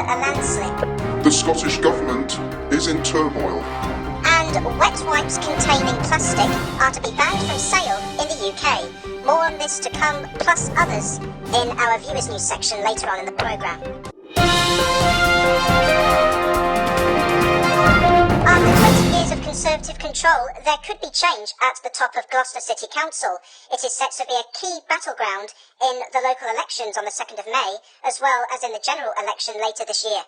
a landslide. The Scottish Government is in turmoil. And wet wipes containing plastic are to be banned from sale in the UK. More on this to come, plus others, in our Viewers News section later on in the programme. After 20 years of Conservative control, there could be change at the top of Gloucester City Council. It is set to be a key battleground in the local elections on the 2nd of May, as well as in the general election later this year.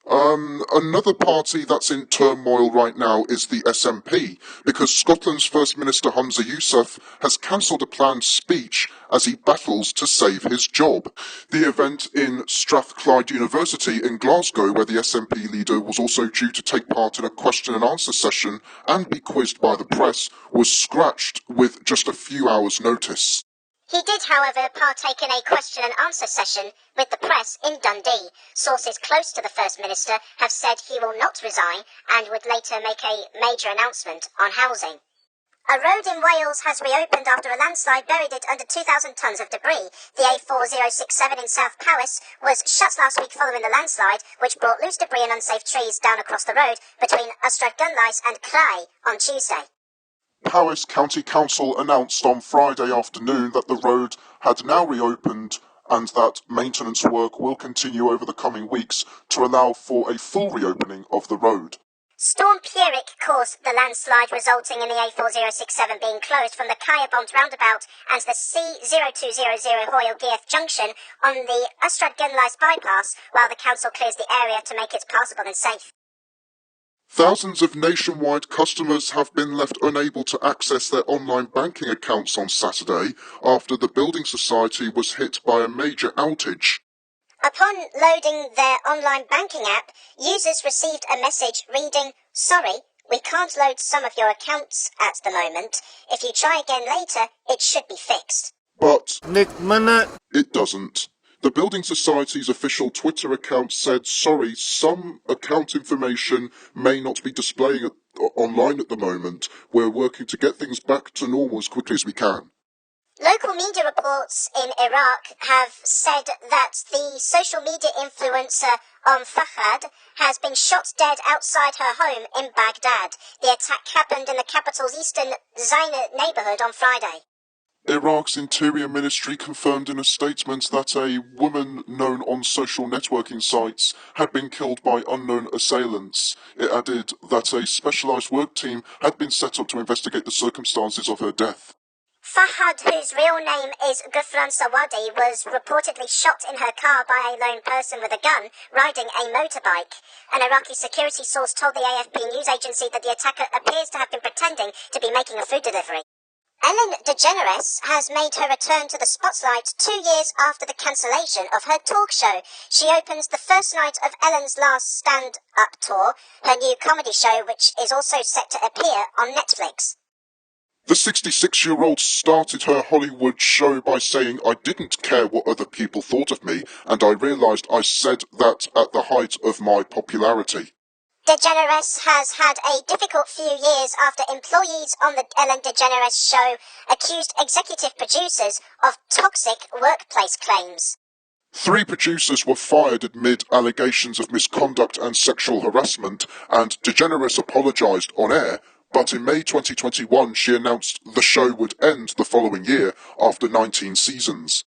Another party that's in turmoil right now is the SNP, because Scotland's First Minister Humza Yousuf has cancelled a planned speech as he battles to save his job. The event in Strathclyde University in Glasgow, where the SNP leader was also due to take part in a question and answer session and be quizzed by the press, was scratched with just a few hours' notice. He did, however, partake in a question and answer session with the press in Dundee. Sources close to the First Minister have said he will not resign and would later make a major announcement on housing. A road in Wales has reopened after a landslide buried it under 2,000 tonnes of debris. The A4067 in South Powys was shut last week following the landslide, which brought loose debris and unsafe trees down across the road between Ystradgynlais and Crai on Tuesday. Powys County Council announced on Friday afternoon that the road had now reopened and that maintenance work will continue over the coming weeks to allow for a full reopening of the road. Storm Pierrick caused the landslide, resulting in the A4067 being closed from the Bond roundabout and the C0200 Hoyle Gearth junction on the Ystradgynlais bypass, while the council clears the area to make it passable and safe. Thousands of nationwide customers have been left unable to access their online banking accounts on Saturday after the building society was hit by a major outage. Upon loading their online banking app, users received a message reading, "Sorry, we can't load some of your accounts at the moment. If you try again later, it should be fixed." But it doesn't. The Building Society's official Twitter account said, "Sorry, some account information may not be displaying online at the moment. We're working to get things back to normal as quickly as we can." Local media reports in Iraq have said that the social media influencer Fahad has been shot dead outside her home in Baghdad. The attack happened in the capital's eastern Zaina neighbourhood on Friday. Iraq's Interior Ministry confirmed in a statement that a woman known on social networking sites had been killed by unknown assailants. It added that a specialised work team had been set up to investigate the circumstances of her death. Fahad, whose real name is Gufran Sawadi, was reportedly shot in her car by a lone person with a gun riding a motorbike. An Iraqi security source told the AFP news agency that the attacker appears to have been pretending to be making a food delivery. Ellen DeGeneres has made her return to the spotlight 2 years after the cancellation of her talk show. She opens the first night of Ellen's Last Stand-Up tour, her new comedy show, which is also set to appear on Netflix. The 66-year-old started her Hollywood show by saying, "I didn't care what other people thought of me, and I realised I said that at the height of my popularity." DeGeneres has had a difficult few years after employees on the Ellen DeGeneres show accused executive producers of toxic workplace claims. 3 producers were fired amid allegations of misconduct and sexual harassment, and DeGeneres apologised on air, but in May 2021 she announced the show would end the following year after 19 seasons.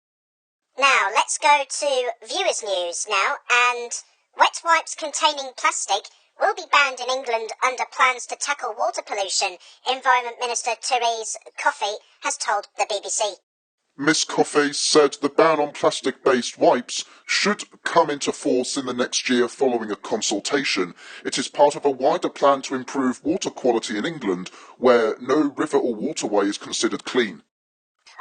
Now, let's go to Viewers News now, and wet wipes containing plastic will be banned in England under plans to tackle water pollution, Environment Minister Therese Coffey has told the BBC. Ms Coffey said the ban on plastic-based wipes should come into force in the next year following a consultation. It is part of a wider plan to improve water quality in England, where no river or waterway is considered clean.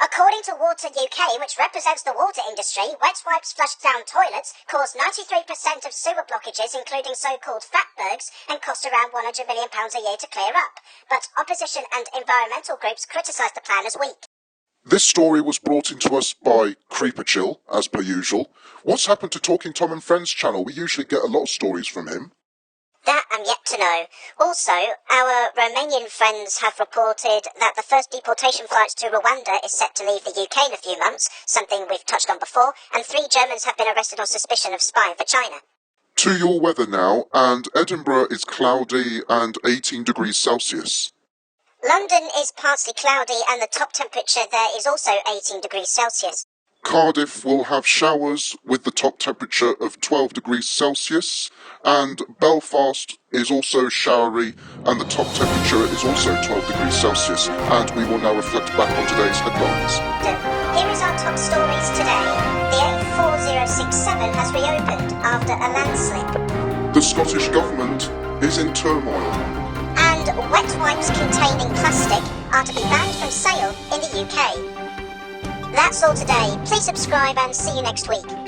According to Water UK, which represents the water industry, wet wipes flushed down toilets cause 93% of sewer blockages, including so-called fatbergs, and cost around £100 million a year to clear up. But opposition and environmental groups criticise the plan as weak. This story was brought into us by Creeper Chill, as per usual. What's happened to Talking Tom and Friends channel? We usually get a lot of stories from him. That I'm yet to know. Also, our Romanian friends have reported that the first deportation flights to Rwanda is set to leave the UK in a few months, something we've touched on before, and 3 Germans have been arrested on suspicion of spying for China. To your weather now, and Edinburgh is cloudy and 18 degrees Celsius. London is partly cloudy and the top temperature there is also 18 degrees Celsius. Cardiff will have showers with the top temperature of 12 degrees Celsius, and Belfast is also showery and the top temperature is also 12 degrees Celsius. And we will now reflect back on today's headlines. Here is our top stories today. The A4067 has reopened after a landslip. The Scottish Government is in turmoil. And wet wipes containing plastic are to be banned from sale in the UK. That's all today. Please subscribe and see you next week.